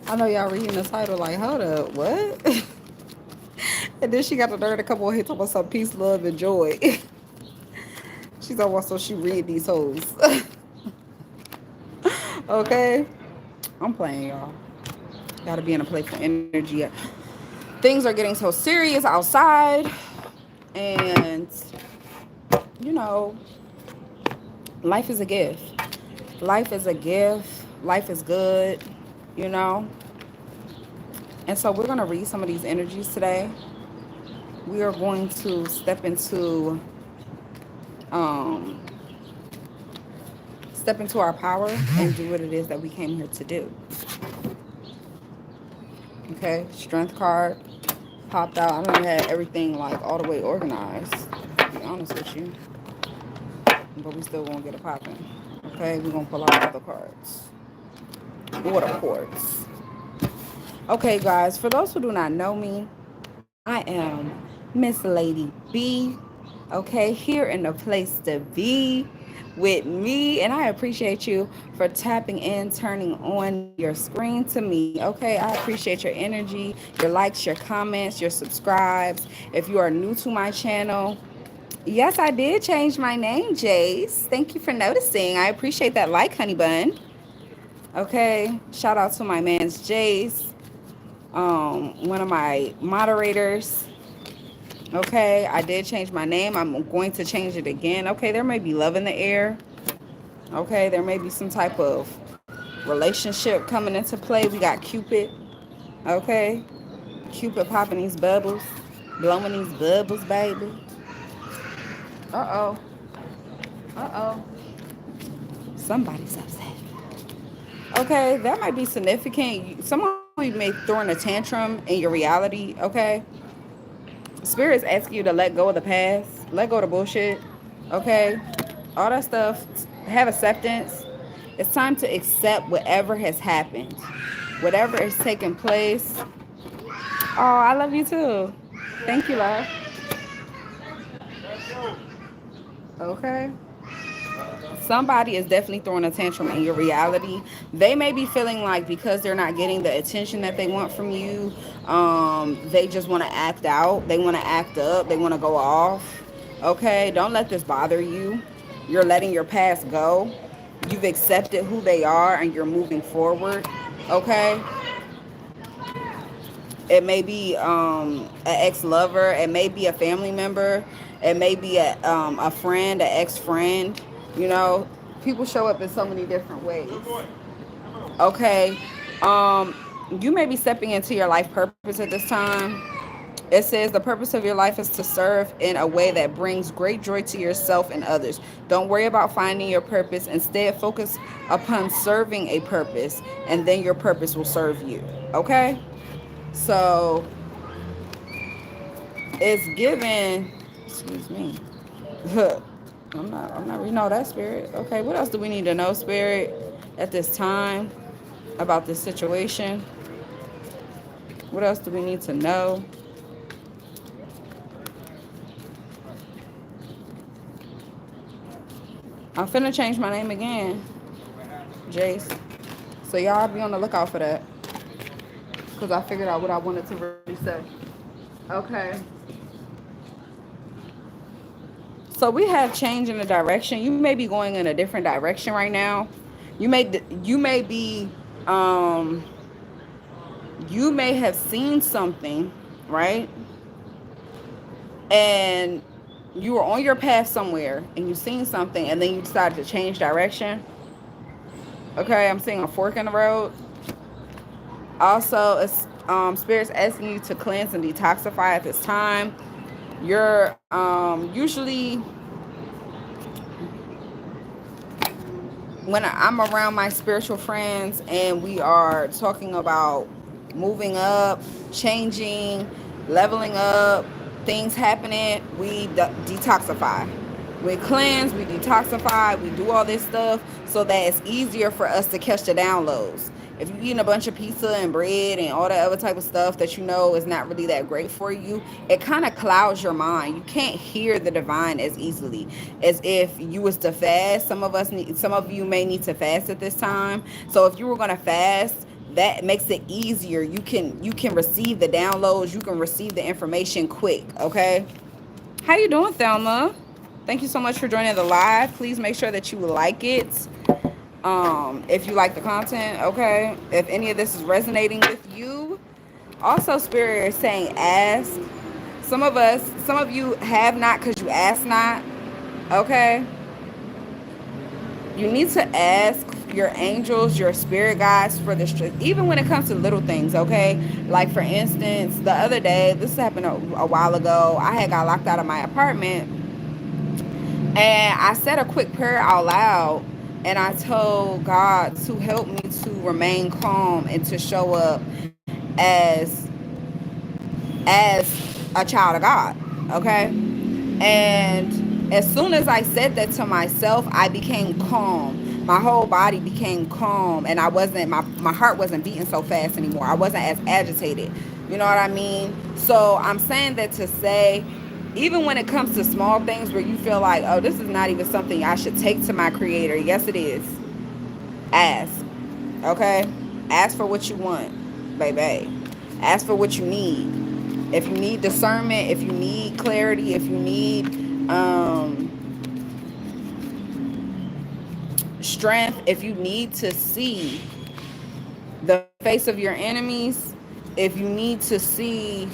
I know y'all reading the title like, hold up, what? And then she got the nerve to come on here talking about some peace, love, and joy. She's almost so she read these hoes. Okay? I'm playing, y'all. Gotta be in a playful energy. Things are getting so serious outside. And, you know, life is a gift. Life is a gift. Life is good, you know? And so we're going to read some of these energies today. We are going to um, step into our power and do what it is that we came here to do. Okay, strength card popped out. I don't have everything like all the way organized, to be honest with you. But we still gonna get it popping. Okay, we're gonna pull out other cards. Water quartz. Okay, guys, for those who do not know me, I am Miss Lady B. Okay, here in the place to be with me. And I appreciate you for tapping in, turning on your screen to me. Okay, I appreciate your energy, your likes, your comments, your subscribes. If you are new to my channel, yes, I did change my name, Jace. Thank you for noticing. I appreciate that like, honey bun. Okay, shout out to my man's Jace, one of my moderators. Okay, I did change my name. I'm going to change it again. Okay, there may be love in the air. Okay, there may be some type of relationship coming into play. We got Cupid. Okay, Cupid popping these bubbles, blowing these bubbles, baby. Uh-oh. Uh-oh. Somebody's upset. Okay, that might be significant. Some of you may throwing a tantrum in your reality, okay? Spirit's asking you to let go of the past, let go of the bullshit, okay? All that stuff, have acceptance. It's time to accept whatever has happened, whatever is taking place. Oh, I love you too. Thank you, love. Okay. Somebody is definitely throwing a tantrum in your reality. They may be feeling like because they're not getting the attention that they want from you, they just want to act out. They want to act up. They want to go off. Okay, don't let this bother you. You're letting your past go. You've accepted who they are and you're moving forward. Okay, it may be an ex-lover. It may be a family member. It may be a friend, an ex-friend. You know, people show up in so many different ways. Okay. Um, you may be stepping into your life purpose at this time. It says the purpose of your life is to serve in a way that brings great joy to yourself and others. Don't worry about finding your purpose. Instead, focus upon serving a purpose, and then your purpose will serve you. Okay? So it's given, excuse me. I'm not reading all that, Spirit. Okay, what else do we need to know, Spirit, at this time about this situation? What else do we need to know? I'm finna change my name again, Jace. So y'all be on the lookout for that. Because I figured out what I wanted to really say. Okay. So we have change in the direction. You may be going in a different direction right now. You may be um you may have seen something, right? And you were on your path somewhere and you seen something and then you decided to change direction. Okay, I'm seeing a fork in the road. Also, it's spirits asking you to cleanse and detoxify at this time. You're usually when I'm around my spiritual friends and we are talking about moving up, changing, leveling up, things happening, we detoxify. We cleanse, we detoxify, we do all this stuff so that it's easier for us to catch the downloads. if you're eating a bunch of pizza and bread and all that other type of stuff that you know is not really that great for you, it kind of clouds your mind. You can't hear the divine as easily as if you was to fast. Some of you may need to fast at this time. So if you were going to fast, that makes it easier. You can receive the downloads, you can receive the information quick. Okay, how you doing, Thelma? Thank you so much for joining the live. Please make sure that you like it, if you like the content. Okay, if any of this is resonating with you. Also, Spirit is saying ask. Some of you have not because you ask not. Okay, you need to ask your angels, your spirit guides for the strength, even when it comes to little things. Okay, like for instance, the other day, this happened a while ago. I had got locked out of my apartment, and I said a quick prayer out loud, and I told God to help me to remain calm and to show up as a child of God. Okay, and as soon as I said that to myself, I became calm. My whole body became calm, and my heart wasn't beating so fast anymore. I wasn't as agitated. You know what I mean? So I'm saying that to say, even when it comes to small things where you feel like, oh, this is not even something I should take to my creator. Yes, it is. Ask. Okay? Ask for what you want, baby. Ask for what you need. If you need discernment, if you need clarity, if you need strength, if you need to see the face of your enemies, if you need to see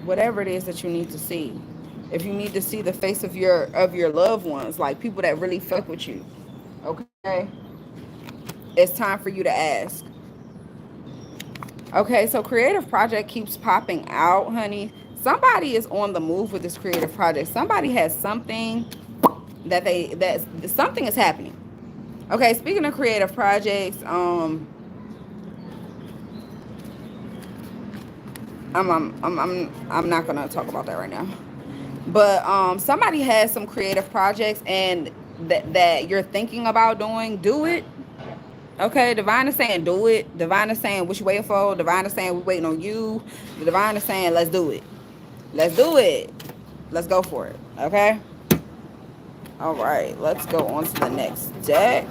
whatever it is that you need to see, if you need to see the face of your loved ones, like people that really fuck with you, okay, it's time for you to ask. Okay, so creative project keeps popping out, honey. Somebody is on the move with this creative project. Somebody has something that something is happening. Okay, speaking of creative projects, I'm not gonna talk about that right now. But somebody has some creative projects and that you're thinking about doing. Do it. Okay, divine is saying do it. Divine is saying what you waiting for. Divine is saying we waiting on you. The divine is saying let's do it. Let's do it. Let's go for it. Okay. All right. Let's go on to the next deck.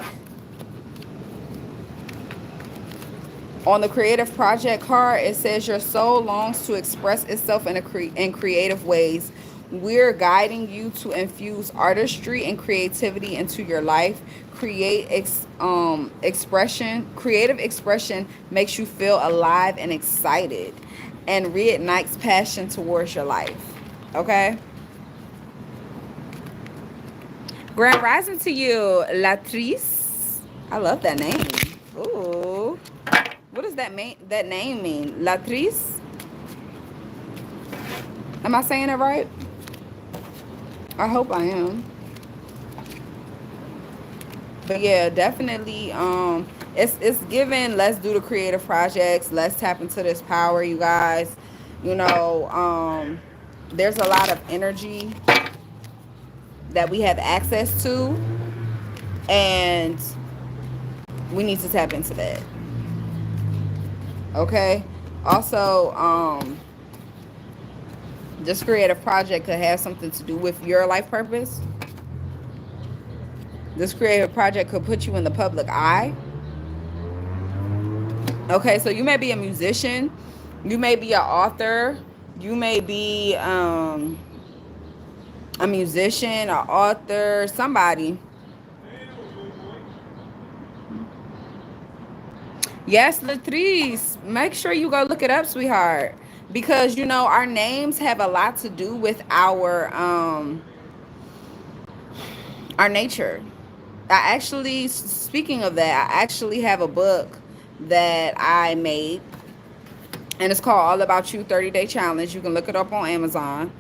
On the creative project card, it says your soul longs to express itself in creative ways. We're guiding you to infuse artistry and creativity into your life. Expression, creative expression makes you feel alive and excited, and reignites passion towards your life. Okay. Grand rising to you, Latrice. I love that name. Ooh. What does that name mean? Latrice? Am I saying it right? I hope I am. But yeah, definitely it's given, let's do the creative projects. Let's tap into this power, you guys. You know, there's a lot of energy that we have access to, and we need to tap into that. Okay. Also, this creative project could have something to do with your life purpose. This creative project could put you in the public eye. Okay, so you may be a musician, you may be an author, you may be a musician, an author, somebody. Yes, Latrice, make sure you go look it up, sweetheart, because you know our names have a lot to do with our nature. I actually, speaking of that, I actually have a book that I made, and it's called All About You 30-Day Challenge. You can look it up on Amazon.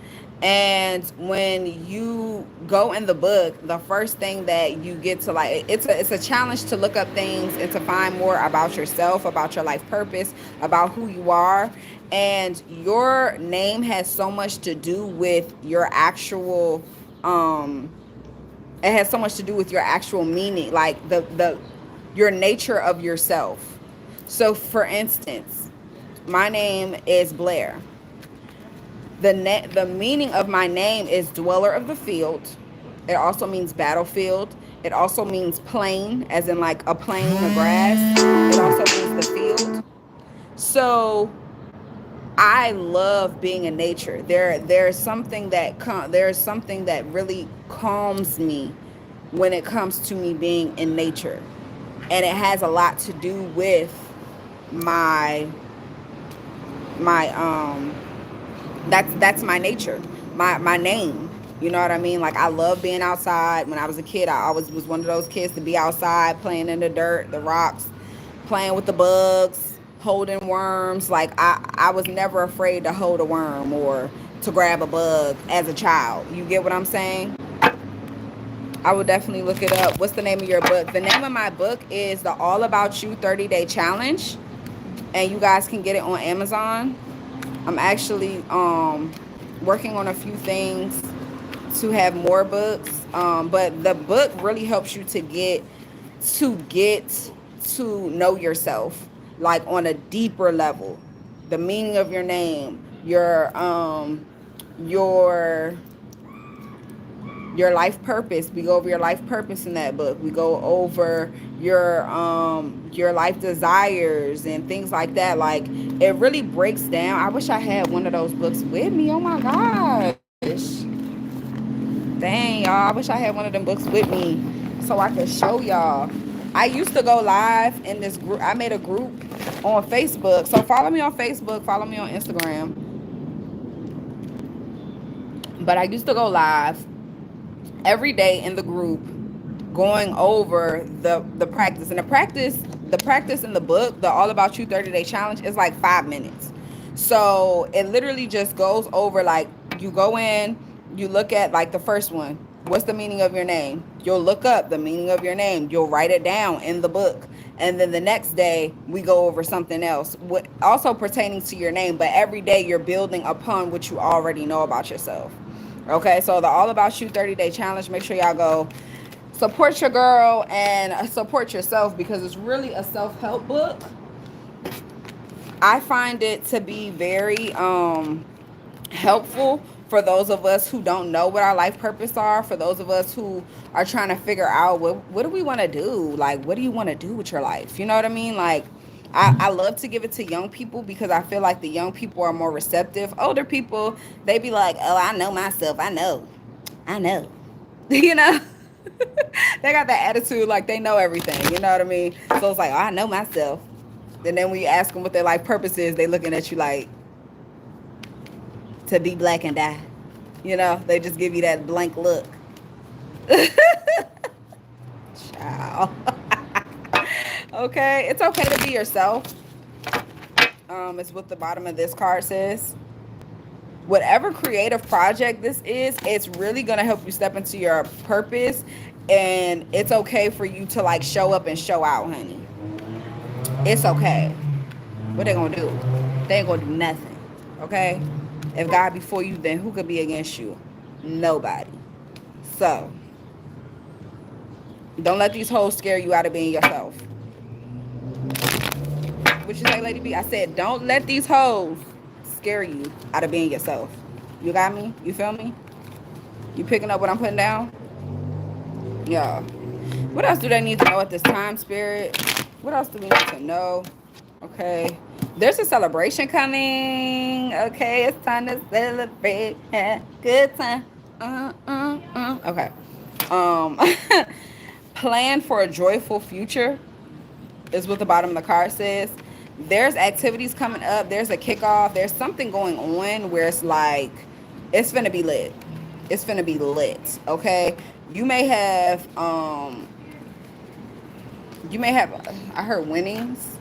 And when you go in the book, the first thing that you get to, like, it's a challenge to look up things and to find more about yourself, about your life purpose, about who you are. And your name has so much to do with your actual It has so much to do with your actual meaning, like the your nature of yourself. So for instance, my name is Blair. The meaning of my name is dweller of the field. It also means battlefield. It also means plain, as in like a plain of grass. It also means the field. So I love being in nature. There's something that really calms me when it comes to me being in nature, and it has a lot to do with my my that's my nature, my name. You know what I mean? Like I love being outside. When I was a kid, I always was one of those kids to be outside playing in the dirt, the rocks, playing with the bugs, holding worms. Like I was never afraid to hold a worm or to grab a bug as a child. You get what I'm saying? I would definitely look it up. What's the name of your book? The name of my book is The All About You 30-Day Challenge, and you guys can get it on Amazon. I'm actually working on a few things to have more books, but the book really helps you to get to know yourself, like on a deeper level. The meaning of your name, your life purpose. We go over your life purpose in that book. We go over your life desires and things like that. Like it really breaks down. I wish I had one of those books with me. Oh my gosh. Dang, y'all. I wish I had one of them books with me so I could show y'all. I used to go live in this group. I made a group on Facebook. So follow me on Facebook, follow me on Instagram. But I used to go live every day in the group going over the practice. And the practice in the book, the All About You 30-Day Challenge, is like 5 minutes. So it literally just goes over, like, you go in, you look at like the first one. What's the meaning of your name? You'll look up the meaning of your name. You'll write it down in the book. And then the next day we go over something else, also pertaining to your name. But every day you're building upon what you already know about yourself. Okay, so the All About You 30-Day Challenge, make sure y'all go support your girl and support yourself, because it's really a self-help book. I find it to be very helpful for those of us who don't know what our life purpose are, for those of us who are trying to figure out what do we want to do? Like, what do you want to do with your life? You know what I mean? Like, I love to give it to young people because I feel like the young people are more receptive. Older people, they be like, oh, I know myself. I know. You know? They got that attitude like they know everything. You know what I mean? So it's like, oh, I know myself. And then when you ask them what their life purpose is, they looking at you like, to be black and die. You know? They just give you that blank look. Ciao. Okay, it's okay to be yourself. It's what the bottom of this card says. Whatever creative project this is, it's really going to help you step into your purpose, and it's okay for you to like show up and show out, honey. It's okay. What they gonna do? They ain't gonna do nothing. Okay? If God be for you, then who could be against you? Nobody. So don't let these hoes scare you out of being yourself. What you say, Lady B? I said, don't let these hoes scare you out of being yourself. You got me? You feel me? You picking up what I'm putting down? Yeah. What else do they need to know at this time, Spirit? What else do we need to know? Okay. There's a celebration coming. Okay, it's time to celebrate. Good time. Okay. Plan for a joyful future is what the bottom of the card says. There's activities coming up. There's a kickoff. There's something going on where it's like, it's finna be lit. It's finna be lit. Okay. You may have, I heard winnings.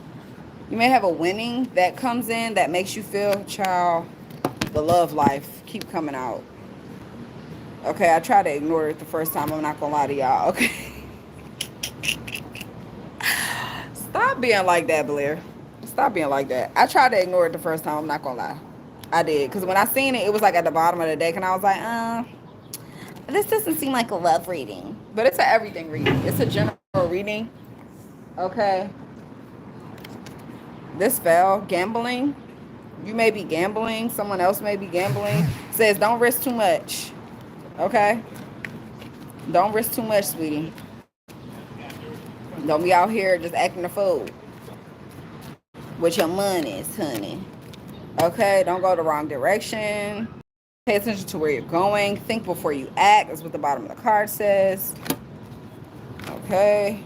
You may have a winning that comes in that makes you feel, child, the love life keep coming out. Okay. I tried to ignore it the first time. I'm not gonna lie to y'all. Okay. Stop being like that, Blair. Stop being like that. I tried to ignore it the first time. I'm not gonna lie. I did. Because when I seen it, it was like at the bottom of the deck. And I was like, this doesn't seem like a love reading, but it's an everything reading. It's a general reading. Okay. This fell. Gambling. You may be gambling. Someone else may be gambling. Says don't risk too much. Okay. Don't risk too much, sweetie. Don't be out here just acting a fool with your money, honey. Okay. Don't go the wrong direction. Pay attention to where you're going. Think before you act. That's what the bottom of the card says. Okay.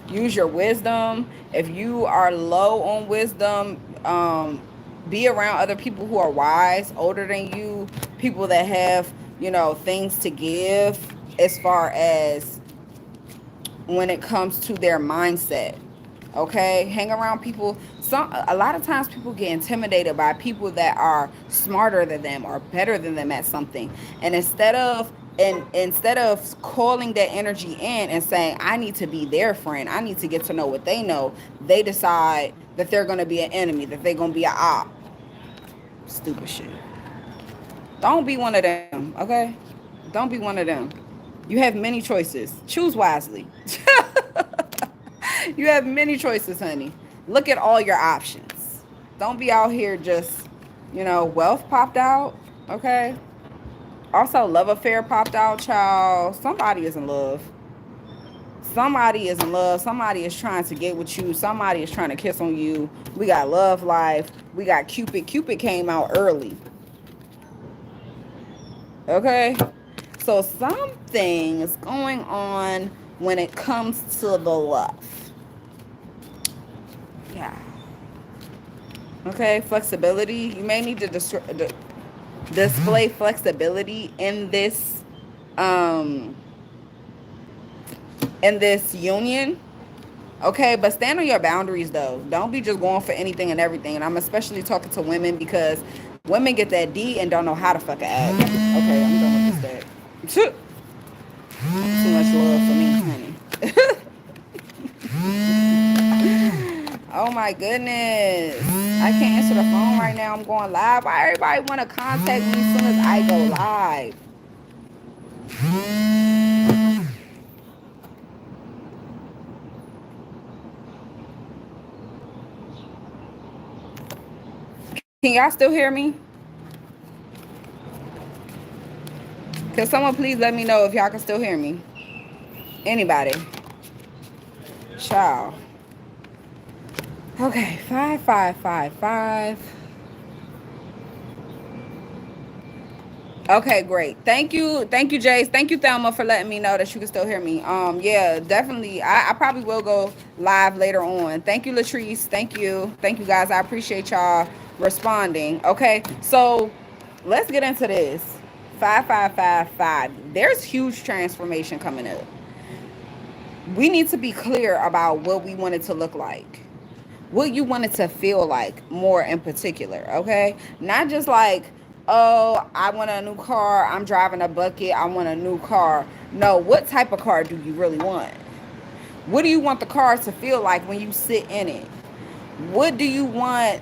Use your wisdom. If you are low on wisdom, be around other people who are wise, older than you, people that have, you know, things to give as far as when it comes to their mindset. Okay, hang around people. A lot of times people get intimidated by people that are smarter than them or better than them at something, and instead of calling that energy in and saying, I need to be their friend, I need to get to know what they know, they decide that they're going to be an enemy, that they're going to be an op. Stupid shit. Don't be one of them, okay? Don't be one of them. You have many choices. Choose wisely. You have many choices, honey. Look at all your options. Don't be out here just, you know, wealth popped out, okay? Also, love affair popped out, child. Somebody is in love. Somebody is in love. Somebody is trying to get with you. Somebody is trying to kiss on you. We got love life. We got Cupid. Cupid came out early. Okay? So something is going on when it comes to the love. Yeah. Okay, flexibility. You may need to display flexibility in this union. Okay, but stand on your boundaries though. Don't be just going for anything and everything. And I'm especially talking to women because women get that D and don't know how to fucking act. Okay, I'm done with this deck. Too much love for me, honey. Oh my goodness. I can't answer the phone right now. I'm going live. Why everybody want to contact me as soon as I go live? Can y'all still hear me? Can someone please let me know if y'all can still hear me? Anybody? Ciao. Okay, 5555. Okay, great. Thank you, Jace. Thank you, Thelma, for letting me know that you can still hear me. Yeah, definitely. I probably will go live later on. Thank you, Latrice. Thank you, guys. I appreciate y'all responding. Okay, so let's get into this. 5555. There's huge transformation coming up. We need to be clear about what we want it to look like. What you want it to feel like, more in particular, okay? Not just like, oh, I want a new car, I'm driving a bucket, I want a new car. No, what type of car do you really want? What do you want the car to feel like when you sit in it? What do you want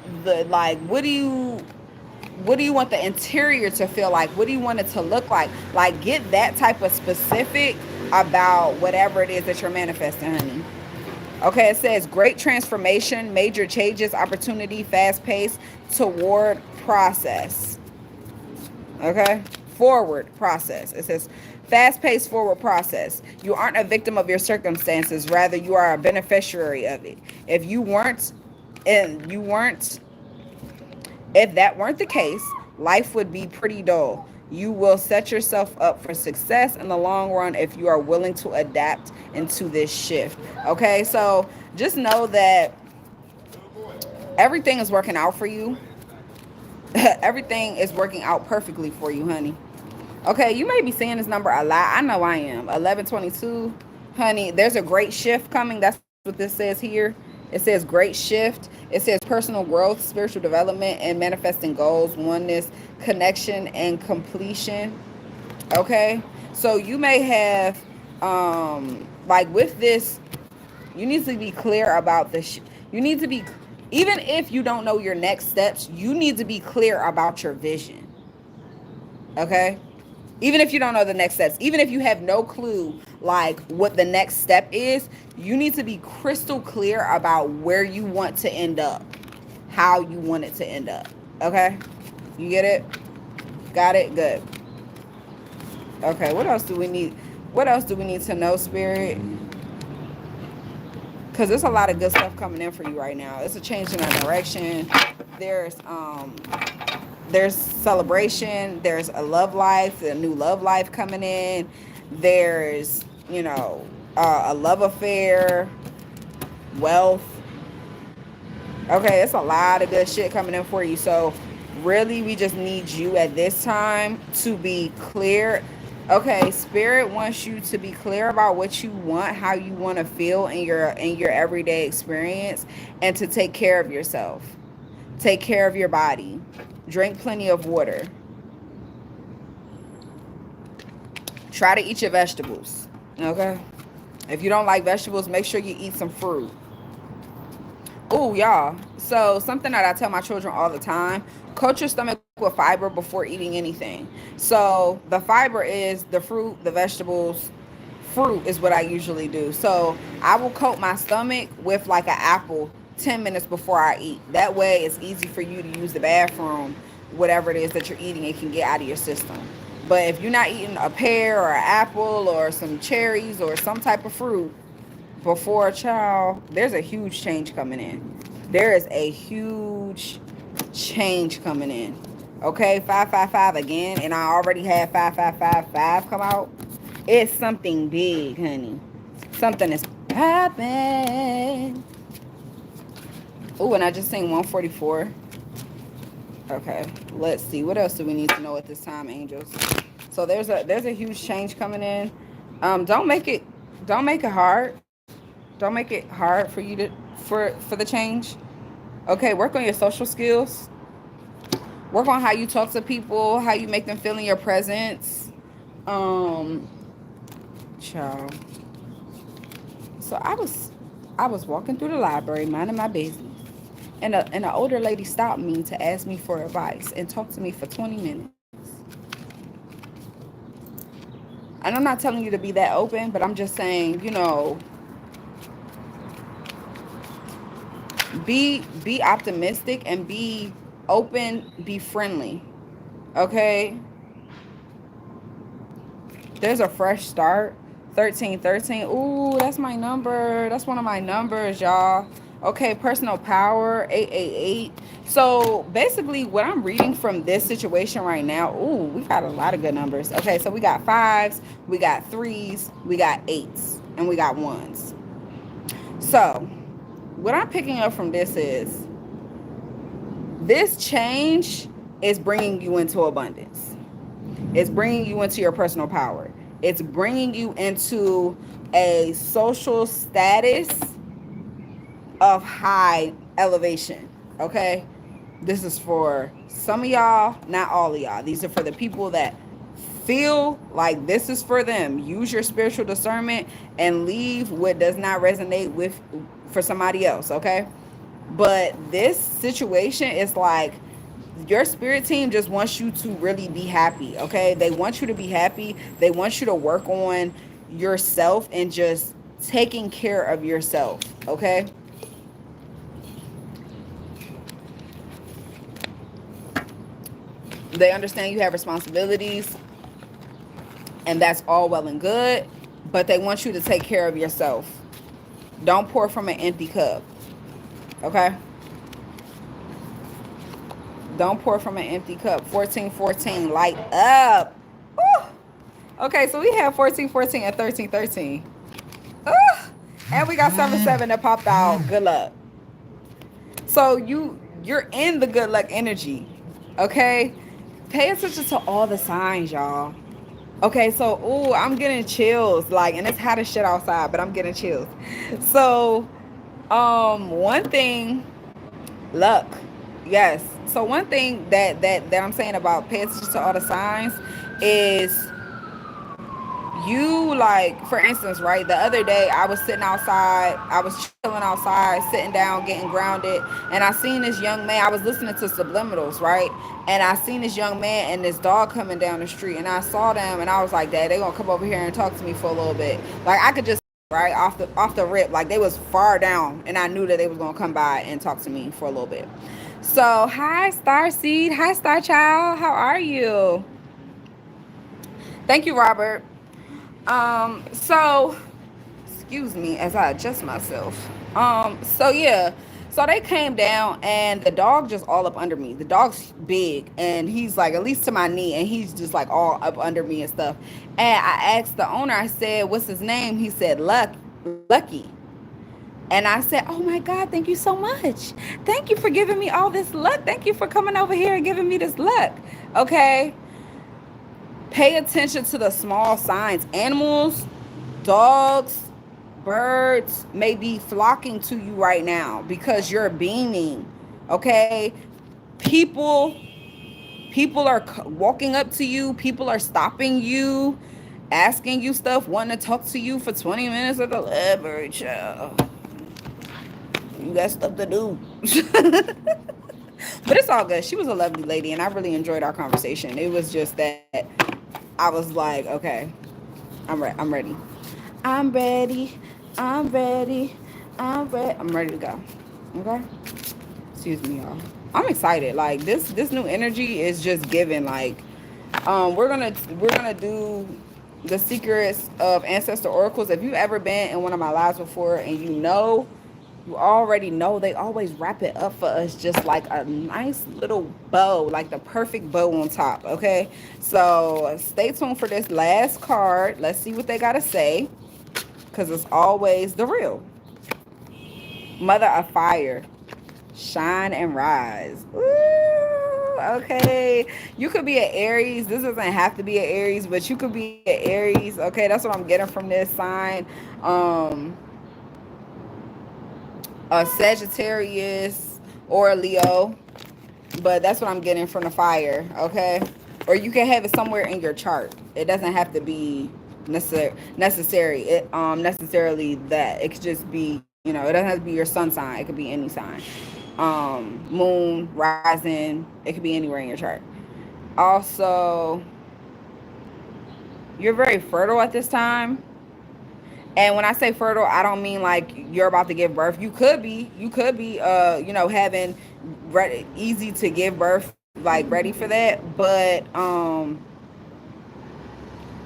what do you want the interior to feel like? What do you want it to look like? Like, get that type of specific about whatever it is that you're manifesting, honey. Okay, it says great transformation, major changes, opportunity, fast pace, toward process. Okay, forward process. It says fast paced forward process. You aren't a victim of your circumstances, rather you are a beneficiary of it. If that weren't the case, life would be pretty dull. You will set yourself up for success in the long run if you are willing to adapt into this shift. Okay, so just know that everything is working out for you. Everything is working out perfectly for you, honey. Okay, you may be seeing this number a lot. I know I am. 1122, honey. There's a great shift coming. That's what this says here. It says great shift. It says personal growth, spiritual development, and manifesting goals, oneness, connection, and completion. Okay, so you may have like with this, you need to be clear about this. You need to be, even if you don't know your next steps, you need to be clear about your vision. Okay, Even if you don't know the next steps, even if you have no clue like what the next step is, you need to be crystal clear about where you want to end up, how you want it to end up. Okay? You get it? Got it? Good. Okay, what else do we need? What else do we need to know, Spirit? Because there's a lot of good stuff coming in for you right now. It's a change in our direction. There's celebration. There's a love life, a new love life coming in. There's, a love affair, wealth. Okay, it's a lot of good shit coming in for you. So really, we just need you at this time to be clear. Okay, Spirit wants you to be clear about what you want, how you want to feel in your everyday experience, and to take care of yourself. Take care of your body. Drink plenty of water. Try to eat your vegetables. Okay? If you don't like vegetables, make sure you eat some fruit. Oh, y'all. So something that I tell my children all the time, coat your stomach with fiber before eating anything. So the fiber is the fruit, the vegetables. Fruit is what I usually do. So I will coat my stomach with like an apple 10 minutes before I eat. That way it's easy for you to use the bathroom, whatever it is that you're eating, it can get out of your system. But if you're not eating a pear or an apple or some cherries or some type of fruit before a child, there's a huge change coming in. There is a huge change coming in. Okay, 555 again, and I already had 5555 come out. It's something big, honey. Something is popping. Oh, and I just seen 144. Okay, let's see. What else do we need to know at this time, angels? So there's a huge change coming in. Don't make it hard. Don't make it hard for you to for the change. Okay, work on your social skills. Work on how you talk to people, how you make them feel in your presence. Child. So I was walking through the library, minding my business, and an older lady stopped me to ask me for advice and talk to me for 20 minutes. And I'm not telling you to be that open, but I'm just saying, be optimistic and be open, be friendly. Okay? There's a fresh start. 1313. Ooh, that's my number. That's one of my numbers, y'all. Okay, personal power, 888. So basically what I'm reading from this situation right now, ooh, we got a lot of good numbers. Okay, so we got 5s, we got 3s, we got 8s, and we got 1s. So what I'm picking up from this is this change is bringing you into abundance. It's bringing you into your personal power. It's bringing you into a social status of high elevation. Okay? This is for some of y'all, not all of y'all. These are for the people that feel like this is for them. Use your spiritual discernment and leave what does not resonate with for somebody else, okay? But this situation is like your spirit team just wants you to really be happy, okay? They want you to be happy. They want you to work on yourself and just taking care of yourself, okay? They understand you have responsibilities, and that's all well and good, but they want you to take care of yourself. Don't pour from an empty cup, okay? Don't pour from an empty cup. 1414, light up. Woo! Okay, so we have 1414 and 1313. And we got 77 that popped out. Good luck. So you're in the good luck energy, okay? Pay attention to all the signs, y'all. Okay, so, ooh, I'm getting chills. Like, and it's hot as shit outside, but I'm getting chills. So, one thing, luck. Yes. So one thing that I'm saying about pay attention to all the signs is you, like, for instance, right, the other day I was sitting outside, I was chilling outside, sitting down, getting grounded, and I seen this young man. I was listening to subliminals, right, and I seen this young man and this dog coming down the street, and I saw them, and I was like, Dad, they gonna come over here and talk to me for a little bit. Like, I could just, right, off the rip, like, they was far down, and I knew that they was gonna come by and talk to me for a little bit. So hi Star Seed, hi Star Child, how are you? Thank you, Robert. So excuse me as I adjust myself. So yeah. So they came down and the dog just all up under me. The dog's big and he's like at least to my knee and he's just like all up under me and stuff. And I asked the owner, I said, what's his name? He said, Lucky. And I said, oh my God, thank you so much. Thank you for giving me all this luck. Thank you for coming over here and giving me this luck. Okay. Pay attention to the small signs. Animals, dogs, birds may be flocking to you right now because you're beaming. Okay? People people are walking up to you, people are stopping you, asking you stuff, wanting to talk to you for 20 minutes at the library, child. You got stuff to do. But it's all good. She was a lovely lady and I really enjoyed our conversation. It was just that I was like, okay, I'm ready. I'm ready. I'm ready. I'm ready to go. Okay? Excuse me, y'all. I'm excited. Like this new energy is just given. Like, we're gonna do the secrets of ancestor oracles. If you've ever been in one of my lives before and you already know they always wrap it up for us just like a nice little bow, like the perfect bow on top. Okay, so stay tuned for this last card. Let's see what they gotta say, because it's always the real mother of fire. Shine and rise. Ooh, okay, you could be an Aries. This doesn't have to be an Aries, but you could be an Aries. Okay, that's what I'm getting from this sign. um a Sagittarius or a Leo, but that's what I'm getting from the fire. Okay, or you can have it somewhere in your chart. It doesn't have to be necessarily that. It could just be, it doesn't have to be your sun sign. It could be any sign. Moon, rising, it could be anywhere in your chart. Also, you're very fertile at this time. And when I say fertile, I don't mean like you're about to give birth. You could be having easy to give birth, like ready for that. But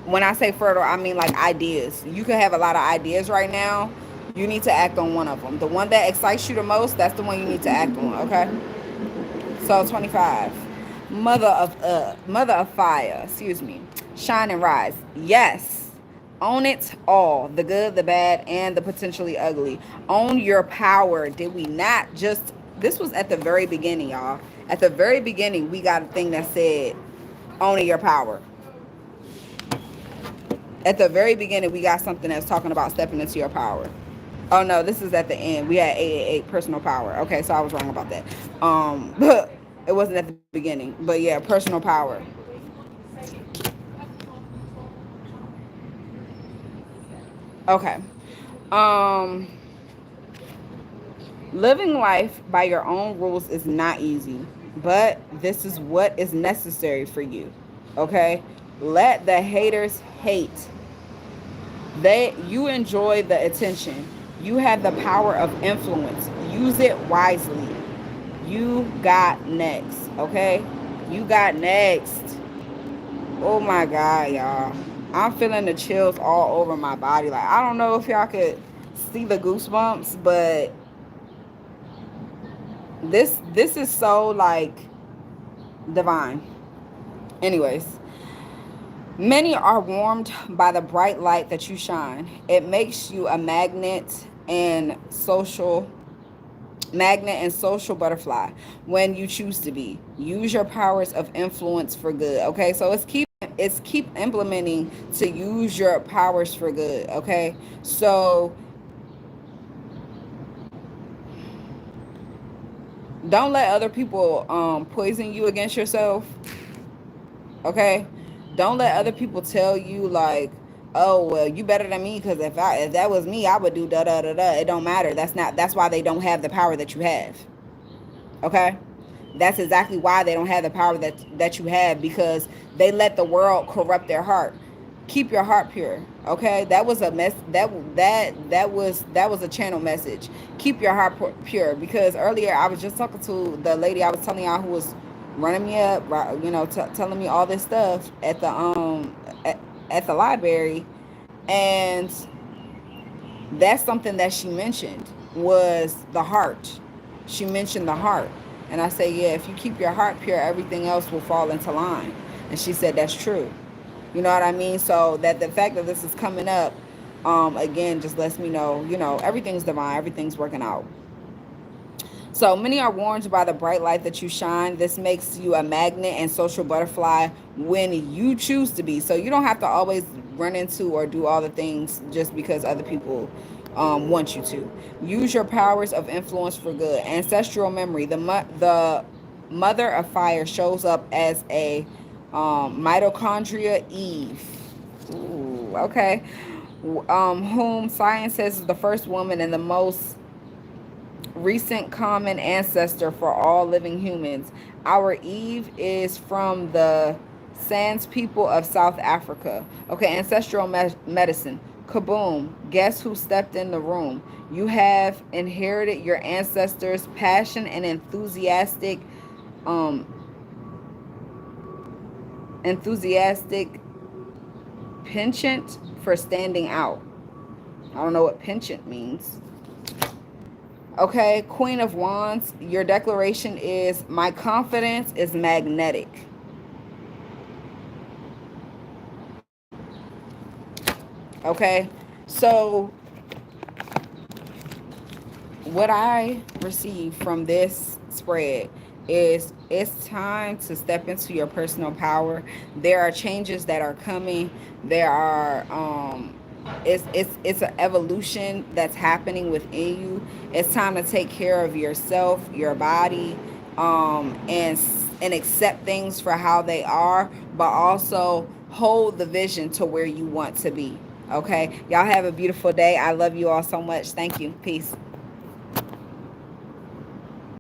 when I say fertile, I mean like ideas. You could have a lot of ideas right now. You need to act on one of them. The one that excites you the most, that's the one you need to act on. Okay. So 25, mother of fire. Excuse me. Shine and rise. Yes. Own it all, the good, the bad, and the potentially ugly. Own your power. Did we not just, this was at the very beginning, y'all. At the very beginning, we got a thing that said, owning your power. At the very beginning, we got something that's talking about stepping into your power. Oh no, this is at the end. We had 888 personal power. Okay, so I was wrong about that. But it wasn't at the beginning. But yeah, personal power. Okay. Um, Living life by your own rules is not easy, but this is what is necessary for you. Okay? Let the haters hate. You enjoy the attention. You have the power of influence. Use it wisely. You got next. Okay? You got next. Oh my God, y'all. I'm feeling the chills all over my body. Like, I don't know if y'all could see the goosebumps, but this is so like divine. Anyways, many are warmed by the bright light that you shine. It makes you a magnet and social butterfly when you choose to be. Use your powers of influence for good. Okay, so it's keep implementing to use your powers for good. Okay, so don't let other people poison you against yourself. Okay, don't let other people tell you like oh well, you better than me, because if that was me, I would do da da da da. It don't matter. That's why they don't have the power that you have. Okay? That's exactly why they don't have the power that you have, because they let the world corrupt their heart. Keep your heart pure. Okay? That was a mess. That was a channel message. Keep your heart pure, because earlier I was just talking to the lady I was telling y'all, who was running me up, telling me all this stuff at the library, and that's something that she mentioned, was the heart. She mentioned the heart. And I say, yeah, if you keep your heart pure, everything else will fall into line. And she said, that's true. You know what I mean? So that the fact that this is coming up, again, just lets me know, everything's divine, everything's working out. So many are warned by the bright light that you shine. This makes you a magnet and social butterfly when you choose to be. So you don't have to always run into or do all the things just because other people want you to. Use your powers of influence for good. Ancestral memory. The mother of fire shows up as a mitochondria Eve. Ooh, okay. Whom science says is the first woman and the most recent common ancestor for all living humans. Our Eve is from the Sans people of South Africa. Okay, ancestral medicine. Kaboom. Guess who stepped in the room? You have inherited your ancestors' passion and um, enthusiastic penchant for standing out. I don't know what penchant means. Okay, Queen of Wands, your declaration is, my confidence is magnetic. Okay, so what I received from this spread is, it's time to step into your personal power. There are changes that are coming. There are it's an evolution that's happening within you. It's time to take care of yourself, your body, and accept things for how they are, but also hold the vision to where you want to be. Okay, y'all have a beautiful day. I love you all so much. Thank you. Peace.